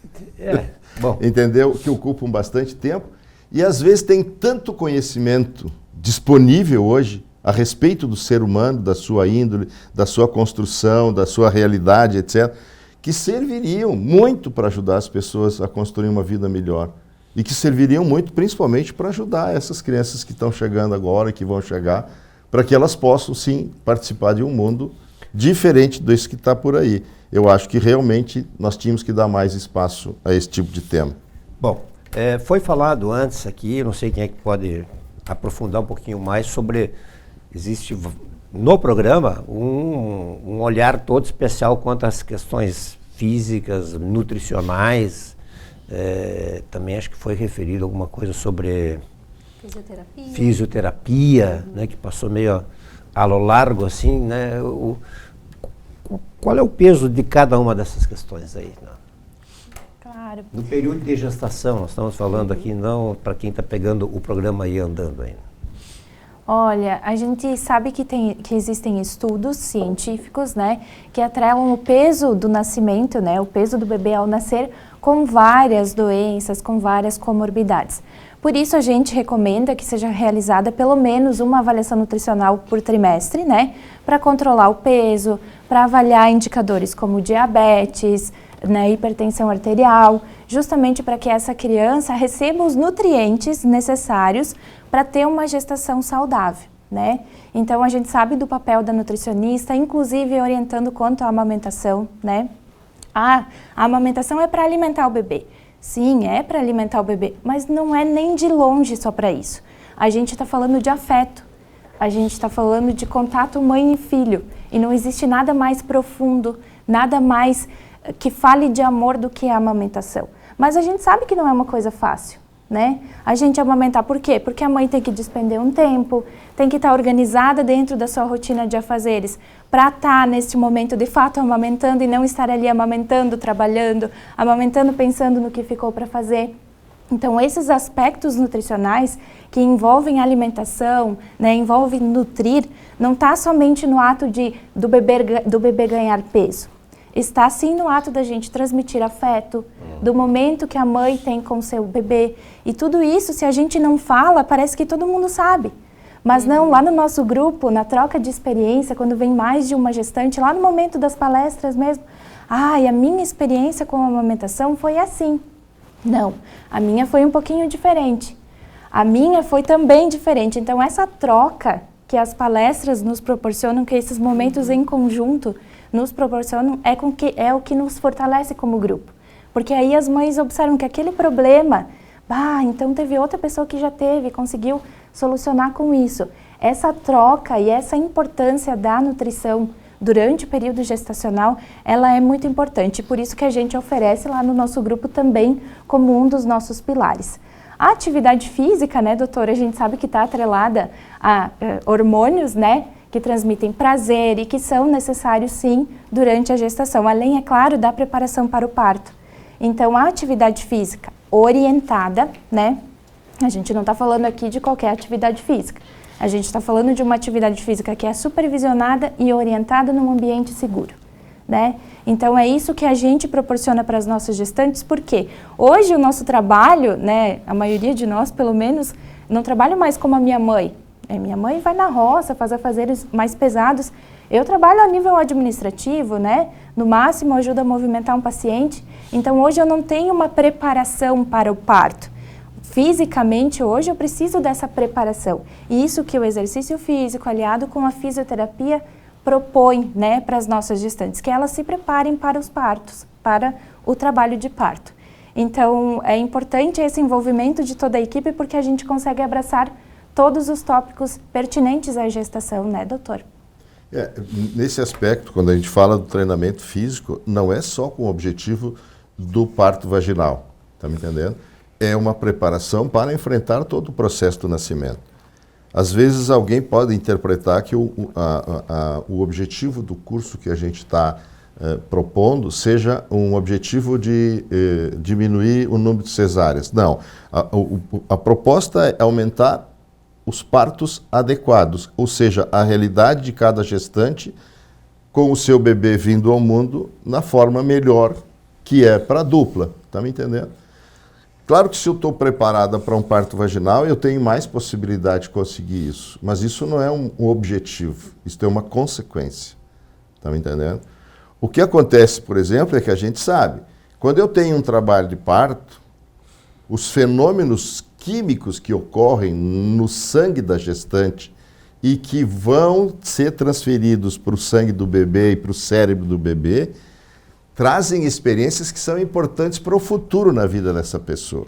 Bom. Entendeu? Que ocupam bastante tempo, e às vezes tem tanto conhecimento disponível hoje a respeito do ser humano, da sua índole, da sua construção, da sua realidade, etc., que serviriam muito para ajudar as pessoas a construir uma vida melhor. E que serviriam muito, principalmente, para ajudar essas crianças que estão chegando agora, que vão chegar, para que elas possam, sim, participar de um mundo diferente desse que está por aí. Eu acho que, realmente, nós tínhamos que dar mais espaço a esse tipo de tema. Bom, foi falado antes aqui, não sei quem é que pode aprofundar um pouquinho mais sobre... Existe no programa um olhar todo especial quanto às questões físicas, nutricionais. Também acho que foi referido alguma coisa sobre fisioterapia, né, que passou meio a lo largo assim, né? Qual é o peso de cada uma dessas questões aí? Né? Claro. No período de gestação, nós estamos falando aqui não para quem está pegando o programa aí andando ainda. Olha, a gente sabe que existem estudos científicos, né, que atrelam o peso do nascimento, né, o peso do bebê ao nascer, com várias doenças, com várias comorbidades. Por isso a gente recomenda que seja realizada pelo menos uma avaliação nutricional por trimestre, né, para controlar o peso, para avaliar indicadores como diabetes, né, hipertensão arterial, justamente para que essa criança receba os nutrientes necessários para ter uma gestação saudável, né? Então a gente sabe do papel da nutricionista, inclusive orientando quanto à amamentação, né? A amamentação é para alimentar o bebê. Sim, é para alimentar o bebê, mas não é nem de longe só para isso. A gente está falando de afeto, a gente está falando de contato mãe e filho, e não existe nada mais profundo, nada mais que fale de amor do que a amamentação. Mas a gente sabe que não é uma coisa fácil, né? A gente amamentar por quê? Porque a mãe tem que despender um tempo, tem que estar organizada dentro da sua rotina de afazeres para estar nesse momento de fato amamentando e não estar ali amamentando, trabalhando, amamentando pensando no que ficou para fazer. Então esses aspectos nutricionais que envolvem alimentação, né, envolvem nutrir, não está somente no ato do bebê ganhar peso. Está sim no ato da gente transmitir afeto, do momento que a mãe tem com o seu bebê. E tudo isso, se a gente não fala, parece que todo mundo sabe. Mas não, lá no nosso grupo, na troca de experiência, quando vem mais de uma gestante, lá no momento das palestras mesmo, e a minha experiência com a amamentação foi assim. Não, a minha foi um pouquinho diferente. A minha foi também diferente. Então essa troca que as palestras nos proporcionam, que esses momentos em conjunto nos proporcionam, é o que nos fortalece como grupo. Porque aí as mães observam que aquele problema, então teve outra pessoa que já teve, conseguiu solucionar com isso. Essa troca e essa importância da nutrição durante o período gestacional, ela é muito importante. Por isso que a gente oferece lá no nosso grupo também como um dos nossos pilares. A atividade física, né, doutora, a gente sabe que está atrelada a hormônios, né, que transmitem prazer e que são necessários, sim, durante a gestação, além, é claro, da preparação para o parto. Então, a atividade física orientada, né, a gente não está falando aqui de qualquer atividade física, a gente está falando de uma atividade física que é supervisionada e orientada num ambiente seguro, né? Então, é isso que a gente proporciona para as nossas gestantes, porque hoje o nosso trabalho, né, a maioria de nós, pelo menos, não trabalha mais como a minha mãe. Minha mãe vai na roça, faz afazeres mais pesados. Eu trabalho a nível administrativo, né? No máximo, ajudo a movimentar um paciente. Então, hoje eu não tenho uma preparação para o parto. fisicamente hoje eu preciso dessa preparação. E isso que o exercício físico, aliado com a fisioterapia, propõe, né, para as nossas gestantes, que elas se preparem para os partos, para o trabalho de parto. Então, é importante esse envolvimento de toda a equipe, porque a gente consegue abraçar todos os tópicos pertinentes à gestação, né, doutor? Nesse aspecto, quando a gente fala do treinamento físico, não é só com o objetivo do parto vaginal, tá me entendendo? É uma preparação para enfrentar todo o processo do nascimento. Às vezes alguém pode interpretar que o objetivo do curso que a gente está propondo seja um objetivo de diminuir o número de cesáreas. Não, a proposta é aumentar os partos adequados, ou seja, a realidade de cada gestante com o seu bebê vindo ao mundo na forma melhor que é para a dupla, tá me entendendo? Claro que se eu estou preparada para um parto vaginal, eu tenho mais possibilidade de conseguir isso, mas isso não é um objetivo, isso é uma consequência, tá me entendendo? O que acontece, por exemplo, é que a gente sabe, quando eu tenho um trabalho de parto, os fenômenos químicos que ocorrem no sangue da gestante e que vão ser transferidos para o sangue do bebê e para o cérebro do bebê, trazem experiências que são importantes para o futuro na vida dessa pessoa.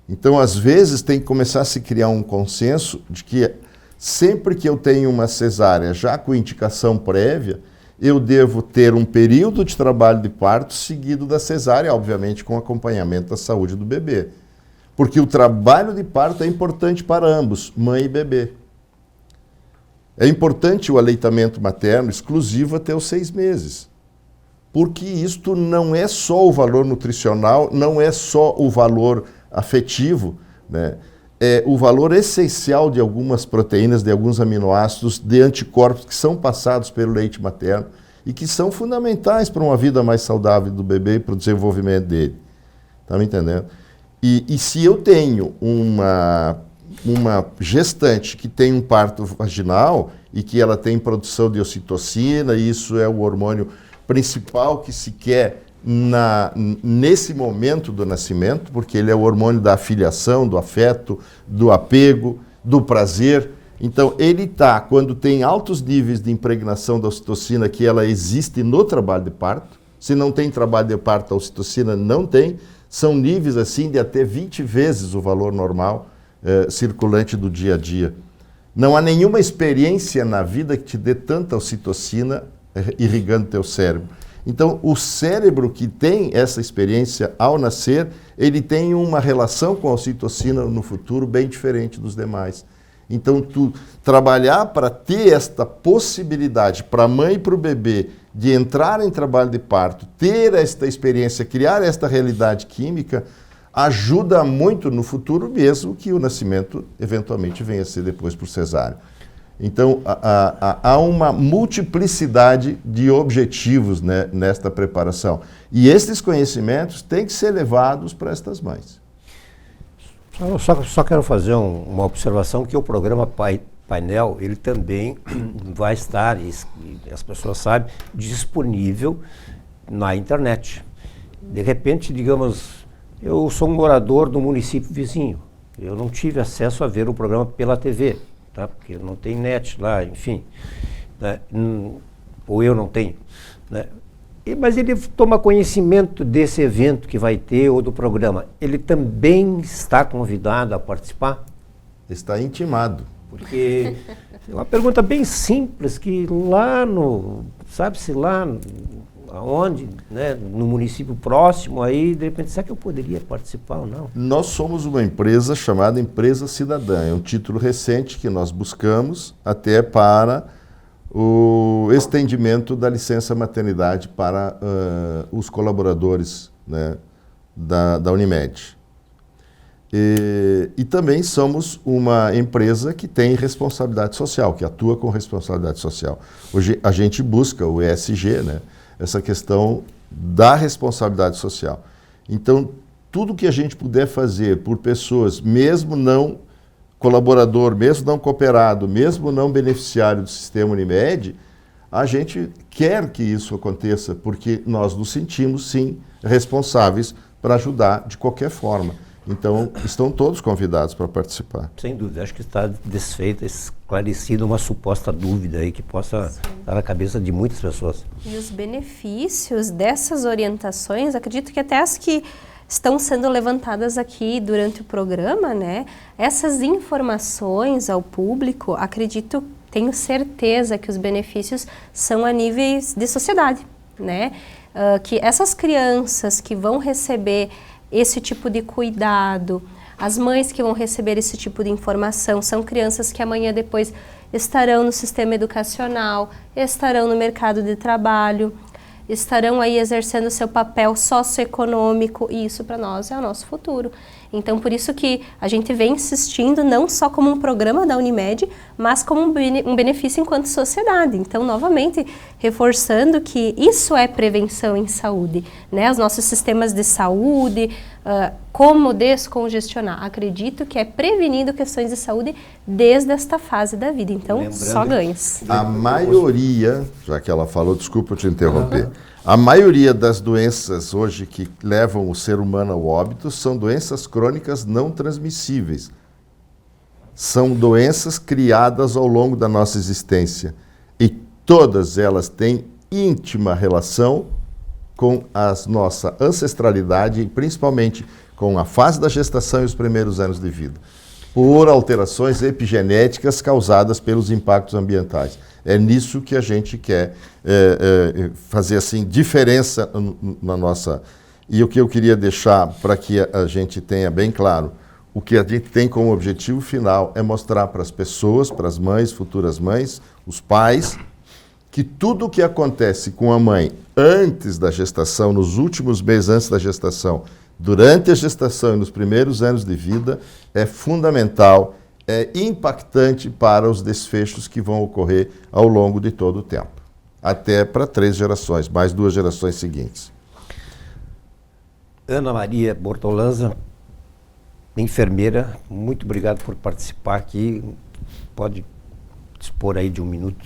Então, às vezes, tem que começar a se criar um consenso de que sempre que eu tenho uma cesárea já com indicação prévia, eu devo ter um período de trabalho de parto seguido da cesárea, obviamente com acompanhamento da saúde do bebê. Porque o trabalho de parto é importante para ambos, mãe e bebê. É importante o aleitamento materno exclusivo até os 6 meses. Porque isto não é só o valor nutricional, não é só o valor afetivo, né? É o valor essencial de algumas proteínas, de alguns aminoácidos, de anticorpos que são passados pelo leite materno e que são fundamentais para uma vida mais saudável do bebê e para o desenvolvimento dele. Tá me entendendo? E se eu tenho uma gestante que tem um parto vaginal e que ela tem produção de ocitocina, e isso é o hormônio principal que se quer nesse momento do nascimento, porque ele é o hormônio da afiliação, do afeto, do apego, do prazer. Então, ele está, quando tem altos níveis de impregnação da ocitocina, que ela existe no trabalho de parto. Se não tem trabalho de parto, a ocitocina não tem. São níveis assim de até 20 vezes o valor normal circulante do dia a dia. Não há nenhuma experiência na vida que te dê tanta ocitocina irrigando teu cérebro. Então, o cérebro que tem essa experiência ao nascer, ele tem uma relação com a ocitocina no futuro bem diferente dos demais. Então, tu trabalhar para ter esta possibilidade para a mãe e para o bebê de entrar em trabalho de parto, ter esta experiência, criar esta realidade química, ajuda muito no futuro, mesmo que o nascimento eventualmente venha a ser depois por cesárea. Então, há uma multiplicidade de objetivos, né, nesta preparação. E esses conhecimentos têm que ser levados para estas mães. Só quero fazer uma observação, que o programa Painel, ele também vai estar, e as pessoas sabem, disponível na internet. De repente, digamos, eu sou um morador do município vizinho, eu não tive acesso a ver o programa pela TV, tá? Porque não tem net lá, enfim, né? Ou eu não tenho, né? Mas ele toma conhecimento desse evento que vai ter ou do programa. Ele também está convidado a participar? Está intimado. Porque é uma pergunta bem simples, que lá no, sabe-se lá aonde, né, no município próximo, aí de repente, será que eu poderia participar ou não? Nós somos uma empresa chamada Empresa Cidadã. É um título recente que nós buscamos até para o estendimento da licença maternidade para os colaboradores, né, da Unimed. E também somos uma empresa que tem responsabilidade social, que atua com responsabilidade social. Hoje a gente busca o ESG, né, essa questão da responsabilidade social. Então, tudo que a gente puder fazer por pessoas, mesmo não colaborador, mesmo não cooperado, mesmo não beneficiário do sistema Unimed, a gente quer que isso aconteça, porque nós nos sentimos, sim, responsáveis para ajudar de qualquer forma. Então, estão todos convidados para participar. Sem dúvida, acho que está desfeita, esclarecida uma suposta dúvida aí que possa estar na cabeça de muitas pessoas. E os benefícios dessas orientações, acredito que até as que estão sendo levantadas aqui durante o programa, né? Essas informações ao público, acredito, tenho certeza que os benefícios são a níveis de sociedade, né? Que essas crianças que vão receber esse tipo de cuidado, as mães que vão receber esse tipo de informação, são crianças que amanhã depois estarão no sistema educacional, estarão no mercado de trabalho, estarão aí exercendo seu papel socioeconômico, e isso para nós é o nosso futuro. Então, por isso que a gente vem insistindo não só como um programa da Unimed, mas como um benefício enquanto sociedade. Então, novamente, reforçando que isso é prevenção em saúde, né? Os nossos sistemas de saúde, como descongestionar. Acredito que é prevenindo questões de saúde desde esta fase da vida. Então, lembrando, só ganhos. A maioria, já que ela falou, desculpa eu te interromper, a maioria das doenças hoje que levam o ser humano ao óbito são doenças crônicas não transmissíveis. São doenças criadas ao longo da nossa existência. E todas elas têm íntima relação com a nossa ancestralidade e principalmente com a fase da gestação e os primeiros anos de vida, por alterações epigenéticas causadas pelos impactos ambientais. É nisso que a gente quer fazer assim diferença na nossa... E o que eu queria deixar para que a gente tenha bem claro, o que a gente tem como objetivo final é mostrar para as pessoas, para as mães, futuras mães, os pais, que tudo o que acontece com a mãe antes da gestação, nos últimos meses antes da gestação, durante a gestação e nos primeiros anos de vida, é fundamental, é impactante para os desfechos que vão ocorrer ao longo de todo o tempo. Até para 3 gerações, mais 2 gerações seguintes. Ana Maria Bortolanza, enfermeira, muito obrigado por participar aqui. Pode dispor aí de 1 minuto.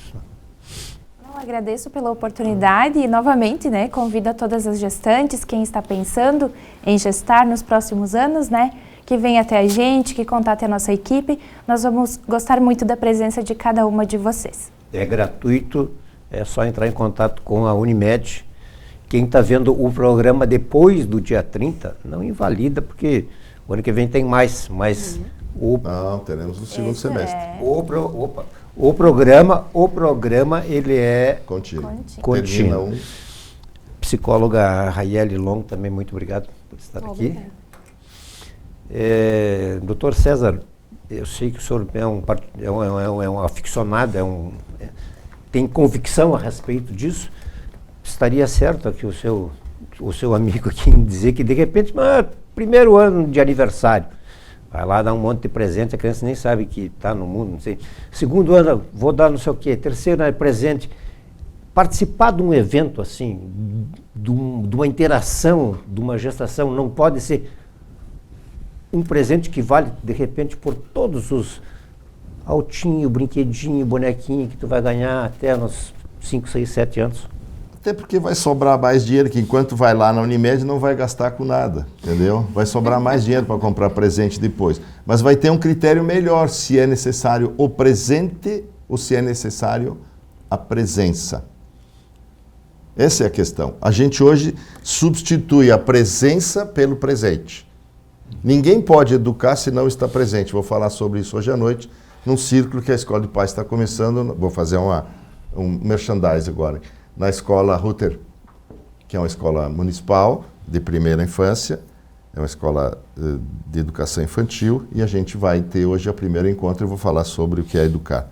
Eu agradeço pela oportunidade e, novamente, né, convido a todas as gestantes, quem está pensando em gestar nos próximos anos, né, que venha até a gente, que contate a nossa equipe. Nós vamos gostar muito da presença de cada uma de vocês. É gratuito, é só entrar em contato com a Unimed. Quem está vendo o programa depois do dia 30, não invalida, porque o ano que vem tem mais, mas... Não, teremos no segundo semestre. O programa ele é contínuo. Psicóloga Raiele Long, também muito obrigado por estar aqui. Doutor César, eu sei que o senhor é um aficionado, tem convicção a respeito disso. Estaria certo aqui o seu amigo aqui em dizer que de repente, primeiro ano de aniversário, vai lá dar um monte de presente, a criança nem sabe que está no mundo, não sei. Segundo ano, vou dar não sei o quê. Terceiro ano, presente. Participar de um evento assim, de uma interação, de uma gestação, não pode ser um presente que vale, de repente, por todos os altinho, brinquedinho, bonequinho que tu vai ganhar até nos 5, 6, 7 anos. Até porque vai sobrar mais dinheiro, que enquanto vai lá na Unimed não vai gastar com nada, entendeu? Vai sobrar mais dinheiro para comprar presente depois. Mas vai ter um critério melhor, se é necessário o presente ou se é necessário a presença. Essa é a questão. A gente hoje substitui a presença pelo presente. Ninguém pode educar se não está presente. Vou falar sobre isso hoje à noite, num círculo que a Escola de Paz está começando. Vou fazer um merchandise agora. Na escola Rutter, que é uma escola municipal de primeira infância, é uma escola de educação infantil, e a gente vai ter hoje o primeiro encontro e eu vou falar sobre o que é educar.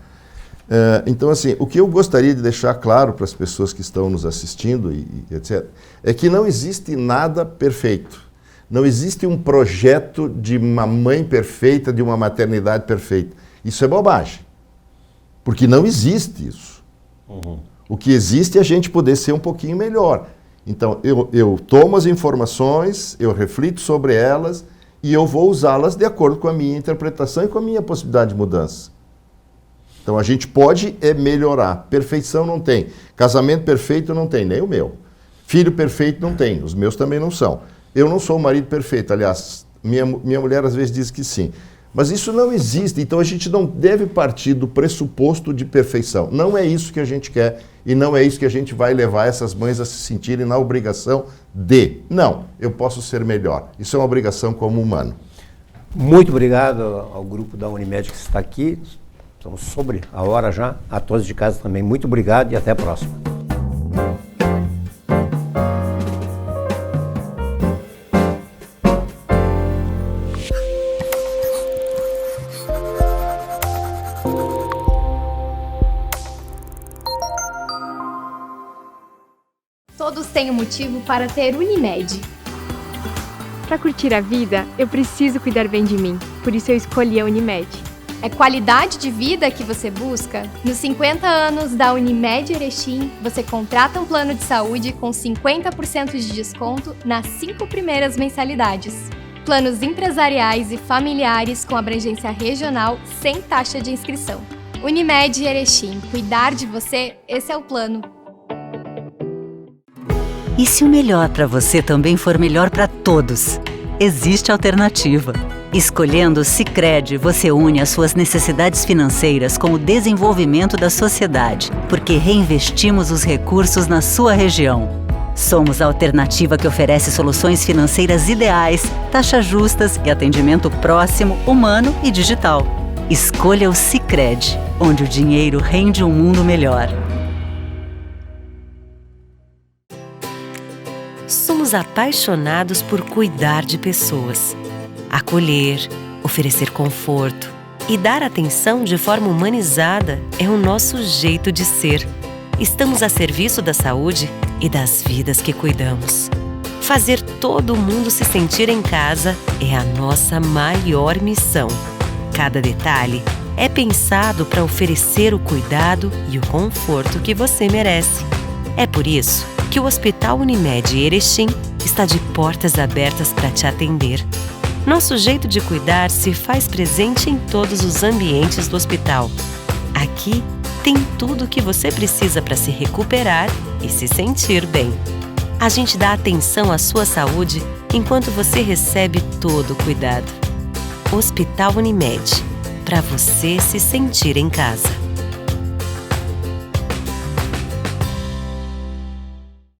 Então, assim, o que eu gostaria de deixar claro para as pessoas que estão nos assistindo, e etc., é que não existe nada perfeito. Não existe um projeto de uma mãe perfeita, de uma maternidade perfeita. Isso é bobagem, porque não existe isso. O que existe é a gente poder ser um pouquinho melhor. Então, eu tomo as informações, eu reflito sobre elas e eu vou usá-las de acordo com a minha interpretação e com a minha possibilidade de mudança. Então, a gente pode melhorar. Perfeição não tem. Casamento perfeito não tem, nem o meu. Filho perfeito não tem, os meus também não são. Eu não sou o marido perfeito. Aliás, Minha mulher às vezes diz que sim. Mas isso não existe, então a gente não deve partir do pressuposto de perfeição. Não é isso que a gente quer e não é isso que a gente vai levar essas mães a se sentirem na obrigação de. Não, eu posso ser melhor. Isso é uma obrigação como humano. Muito obrigado ao grupo da Unimed que está aqui. Estamos sobre a hora já. A todos de casa também, muito obrigado e até a próxima. Todos têm um motivo para ter Unimed. Para curtir a vida, eu preciso cuidar bem de mim, por isso eu escolhi a Unimed. É qualidade de vida que você busca? Nos 50 anos da Unimed Erechim, você contrata um plano de saúde com 50% de desconto nas 5 primeiras mensalidades. Planos empresariais e familiares com abrangência regional sem taxa de inscrição. Unimed Erechim, cuidar de você, esse é o plano. E se o melhor para você também for melhor para todos? Existe alternativa. Escolhendo o Sicredi, você une as suas necessidades financeiras com o desenvolvimento da sociedade, porque reinvestimos os recursos na sua região. Somos a alternativa que oferece soluções financeiras ideais, taxas justas e atendimento próximo, humano e digital. Escolha o Sicredi, onde o dinheiro rende um mundo melhor. Somos apaixonados por cuidar de pessoas. Acolher, oferecer conforto e dar atenção de forma humanizada é o nosso jeito de ser. Estamos a serviço da saúde e das vidas que cuidamos. Fazer todo mundo se sentir em casa é a nossa maior missão. Cada detalhe é pensado para oferecer o cuidado e o conforto que você merece. É por isso que o Hospital Unimed Erechim está de portas abertas para te atender. Nosso jeito de cuidar se faz presente em todos os ambientes do hospital. Aqui tem tudo o que você precisa para se recuperar e se sentir bem. A gente dá atenção à sua saúde enquanto você recebe todo o cuidado. Hospital Unimed, para você se sentir em casa.